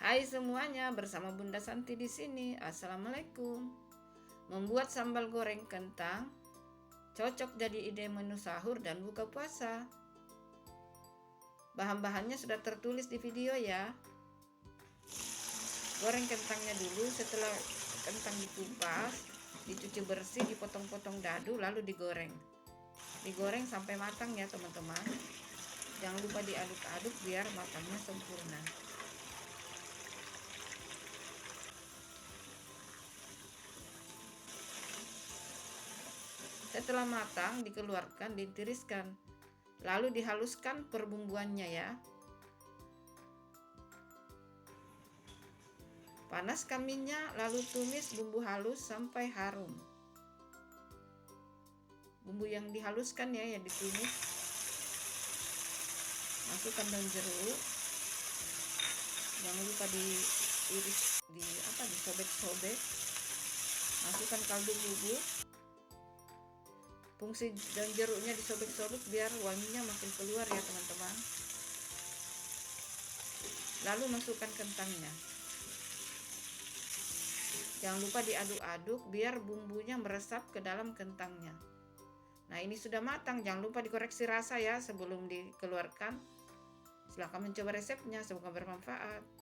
Hai semuanya, bersama Bunda Santi di sini. Assalamualaikum. Membuat sambal goreng kentang cocok jadi ide menu sahur dan buka puasa. Bahan-bahannya sudah tertulis di video ya. Goreng kentangnya dulu. Setelah kentang dikupas, dicuci bersih, dipotong-potong dadu, lalu digoreng. Digoreng sampai matang ya teman-teman. Jangan lupa diaduk-aduk biar matangnya sempurna. Setelah matang, dikeluarkan, ditiriskan, lalu dihaluskan perbumbuannya ya. Panaskan minyak, lalu tumis bumbu halus sampai harum. Bumbu yang dihaluskan ya, yang ditumis. Masukkan daun jeruk. Jangan lupa diiris, disobek-sobek. Masukkan kaldu bubuk. Fungsi daun jeruknya disobek-sobek biar wanginya makin keluar ya teman-teman. Lalu masukkan kentangnya. Jangan lupa diaduk-aduk biar bumbunya meresap ke dalam kentangnya. Nah, ini sudah matang. Jangan lupa dikoreksi rasa ya sebelum dikeluarkan. Silahkan mencoba resepnya, semoga bermanfaat.